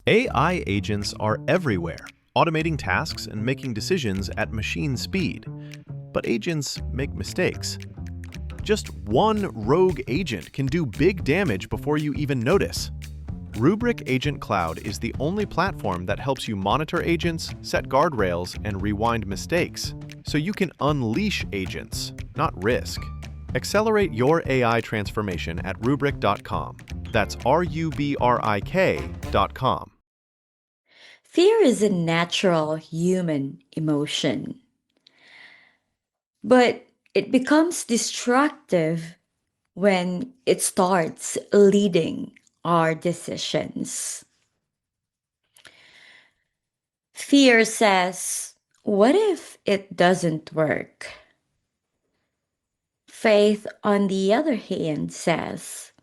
AI agents are everywhere, automating tasks and making decisions at machine speed. But agents make mistakes. Just one rogue agent can do big damage before you even notice. Rubrik Agent Cloud is the only platform that helps you monitor agents, set guardrails, and rewind mistakes, so you can unleash agents, not risk. Accelerate your AI transformation at rubrik.com. That's rubrik.com. Fear is a natural human emotion, but it becomes destructive when it starts leading our decisions. Fear says, what if it doesn't work? Faith, on the other hand, says,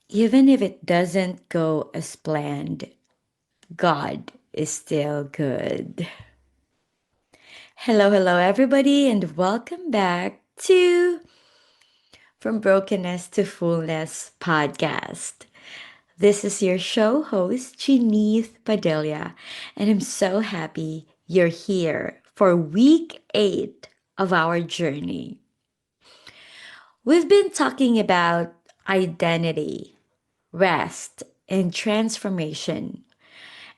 even if it doesn't go as planned, God is still good. Hello, everybody, and welcome back to From Brokenness to Fullness podcast. This is your show host, Jeanith Padilla, and I'm so happy you're here for week 8 of our journey. We've been talking about identity, rest, and transformation.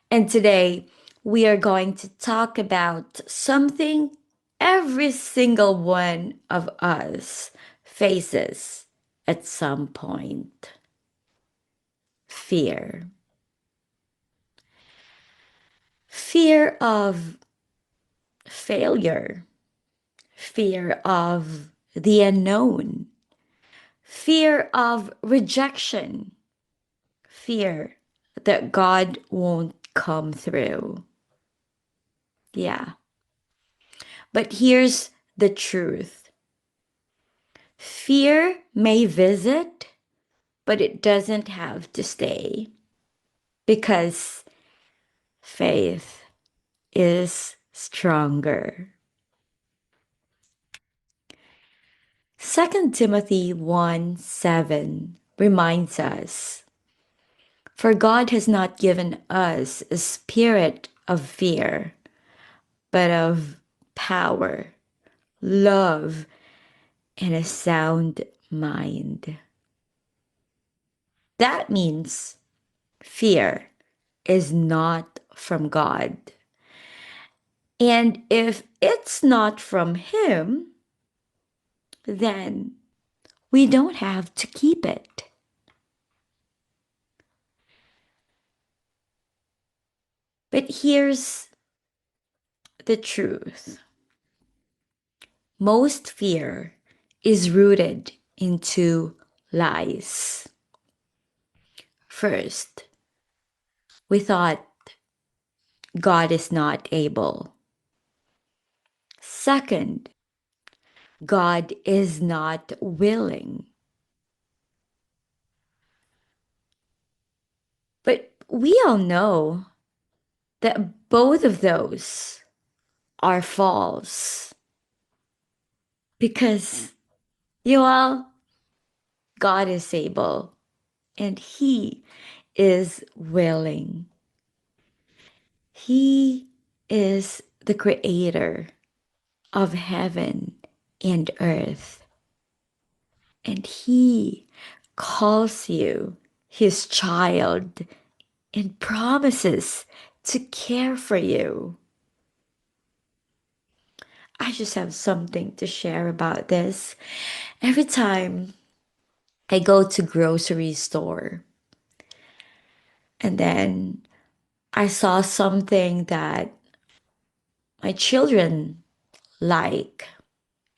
And today, we are going to talk about something every single one of us faces at some point: fear. Fear of failure, fear of the unknown, fear of rejection, fear that God won't come through. Yeah. But here's the truth: fear may visit, but it doesn't have to stay, because faith is stronger. 2 Timothy 1:7 reminds us, for God has not given us a spirit of fear, but of power, love, and a sound mind. That means fear is not from God. And if it's not from Him, then we don't have to keep it. But here's the truth: most fear is rooted into lies. First, we thought God is not able. Second, God is not willing. But we all know that both of those are false, because you all, God is able and He is willing. He is the creator of heaven and earth, and He calls you His child and promises to care for you. I just have something to share about this. Every time I go to grocery store and then I saw something that my children like,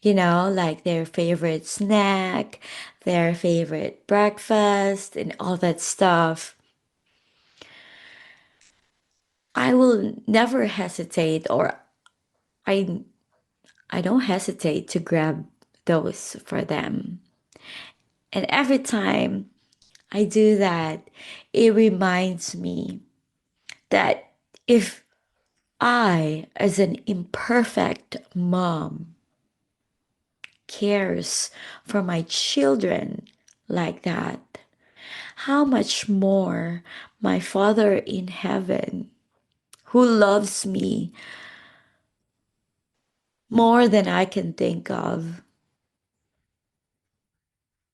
like their favorite snack, their favorite breakfast, and all that stuff, I will never hesitate, or I I don't hesitate to grab those for them. And every time I do that, it reminds me that if I, as an imperfect mom, cares for my children like that, how much more my Father in heaven, who loves me more than I can think of,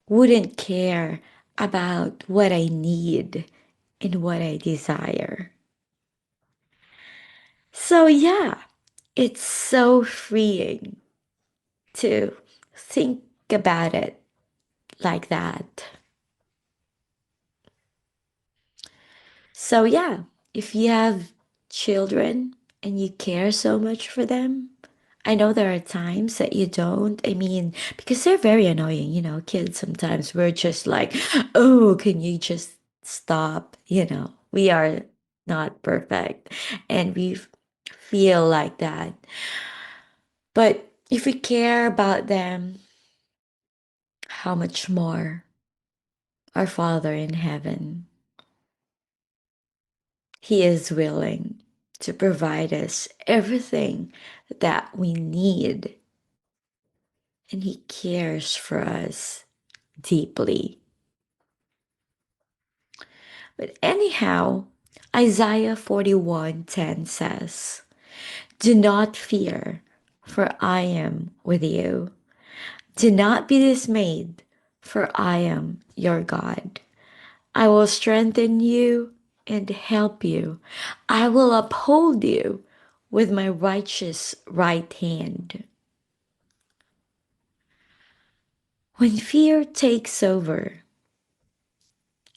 wouldn't care about what I need and what I desire. So, yeah, it's so freeing to think about it like that. So, yeah, if you have children and you care so much for them, I know there are times that you don't. I mean, because they're very annoying, kids sometimes we're just like, oh, can you just stop? We are not perfect and we feel like that. But if we care about them, how much more our Father in heaven? He is willing to provide us everything that we need, and He cares for us deeply. But anyhow, Isaiah 41:10 says, do not fear, for I am with you. Do not be dismayed, for I am your God. I will strengthen you and help you. I will uphold you with my righteous right hand. When fear takes over,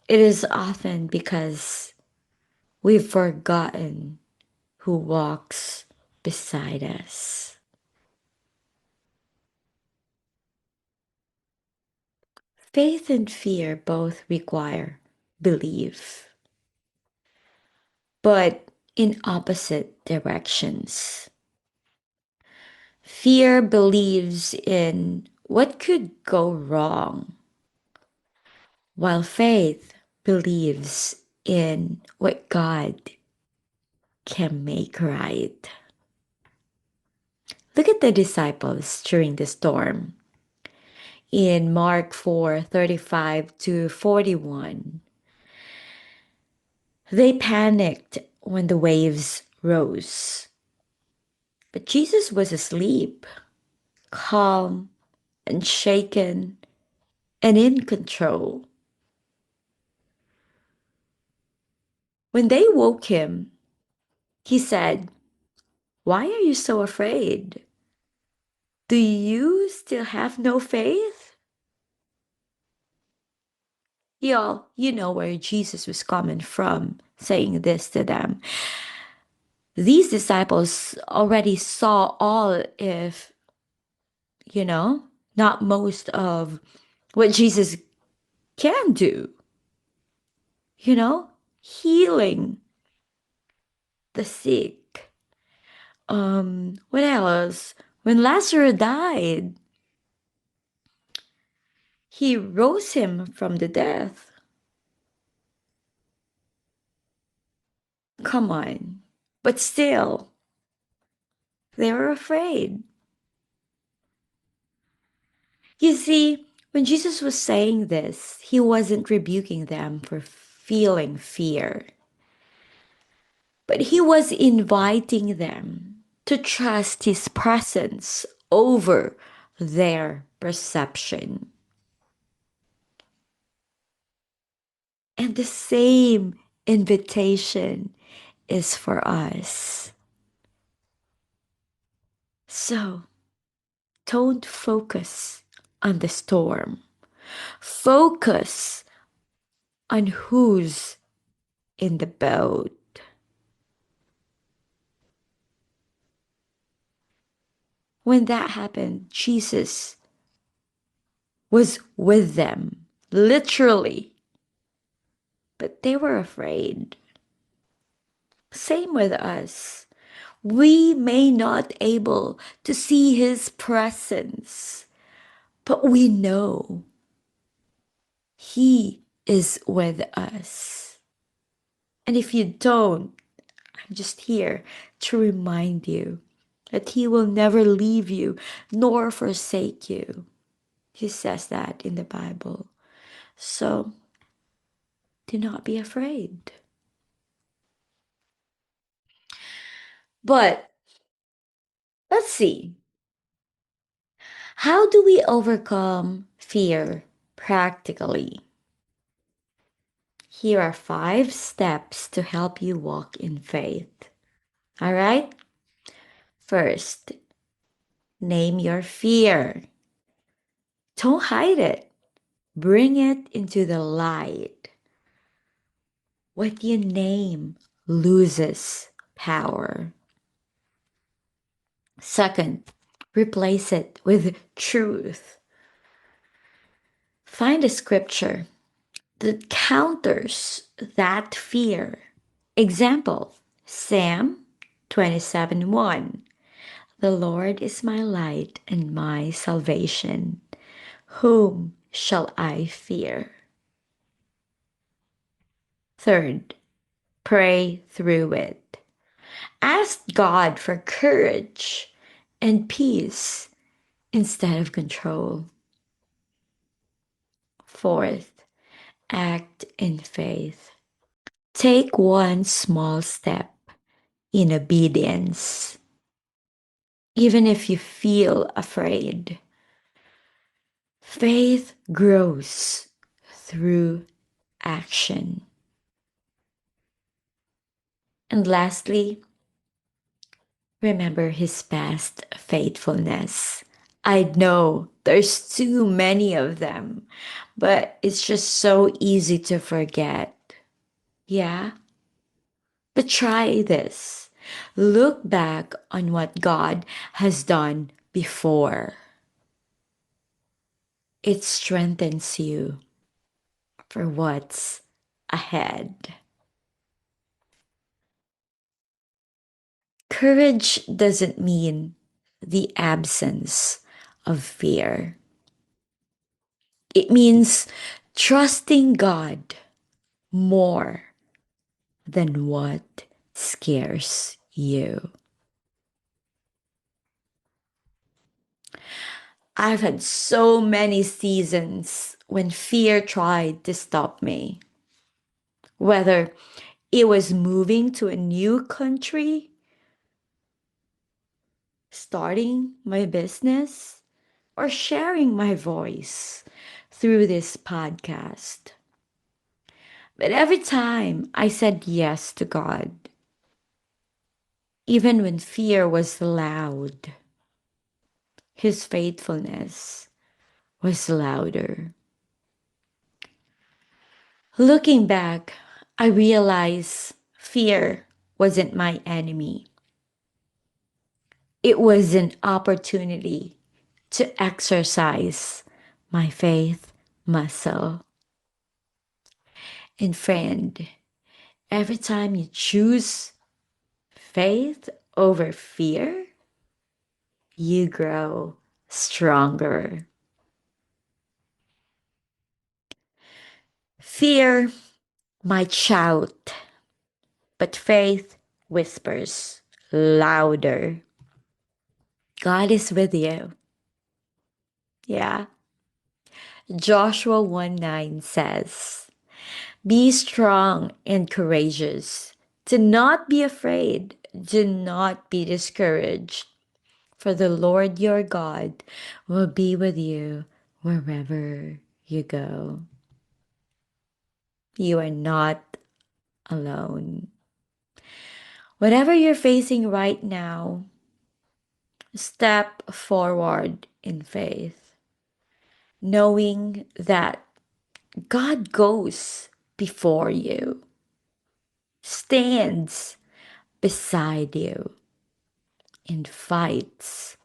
it is often because we've forgotten who walks beside us. Faith and fear both require belief, but in opposite directions. Fear believes in what could go wrong, while faith believes in what God can make right. Look at the disciples during the storm. In Mark 4:35 to 41, they panicked when the waves rose. But Jesus was asleep, calm, unshaken, and in control. When they woke him, he said, why are you so afraid? Do you still have no faith? Y'all, you know where Jesus was coming from saying this to them. These disciples already saw all, if, not most of what Jesus can do, healing the sick. What else? When Lazarus died, he rose him from the death. Come on. But still, they were afraid. You see, when Jesus was saying this, he wasn't rebuking them for feeling fear, but he was inviting them to trust his presence over their perception. And the same invitation is for us. So don't focus on the storm. Focus on who's in the boat. When that happened, Jesus was with them, literally, but they were afraid. Same with us. We may not able to see his presence, but we know he is with us. And if you don't, I'm just here to remind you that he will never leave you nor forsake you. He says that in the Bible. So Do not be afraid. But let's see. How do we overcome fear practically? Here are 5 steps to help you walk in faith. All right? First, name your fear. Don't hide it. Bring it into the light. What you name loses power. Second, replace it with truth. Find a scripture that counters that fear. Example, Psalm 27:1. The Lord is my light and my salvation. Whom shall I fear? Third, pray through it. Ask God for courage and peace instead of control. Fourth, act in faith. Take one small step in obedience. Even if you feel afraid, faith grows through action. And lastly, remember his past faithfulness. I know there's too many of them, but it's just so easy to forget. Yeah? But try this. Look back on what God has done before. It strengthens you for what's ahead. Courage doesn't mean the absence of fear. It means trusting God more than what scares you. I've had so many seasons when fear tried to stop me. Whether it was moving to a new country, starting my business, or sharing my voice through this podcast. But every time I said yes to God, even when fear was loud, his faithfulness was louder. Looking back, I realize fear wasn't my enemy. It was an opportunity to exercise my faith muscle. And friend, every time you choose faith over fear, you grow stronger. Fear might shout, but faith whispers louder. God is with you. Yeah. Joshua 1:9 says, be strong and courageous. Do not be afraid. Do not be discouraged. For the Lord your God will be with you wherever you go. You are not alone. Whatever you're facing right now, step forward in faith, knowing that God goes before you, stands beside you, and fights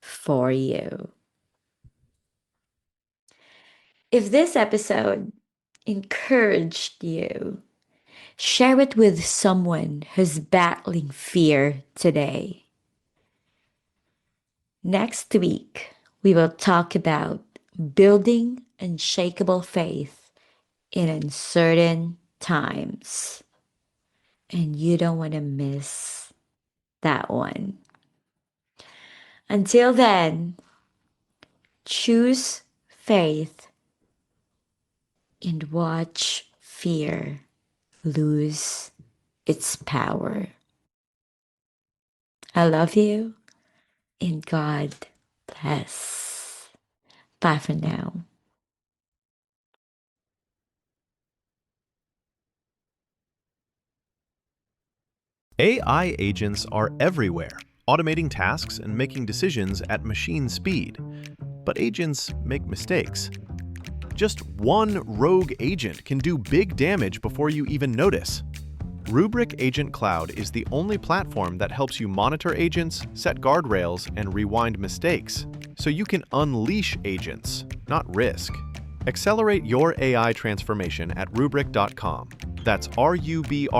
for you. If this episode encouraged you, share it with someone who's battling fear today. Next week, we will talk about building unshakable faith in uncertain times. And you don't want to miss that one. Until then, choose faith and watch fear lose its power. I love you and God bless. Bye for now. AI agents are everywhere, automating tasks and making decisions at machine speed. But agents make mistakes. Just one rogue agent can do big damage before you even notice. Rubrik Agent Cloud is the only platform that helps you monitor agents, set guardrails, and rewind mistakes, so you can unleash agents, not risk. Accelerate your AI transformation at Rubrik.com. That's RUBRIK.com.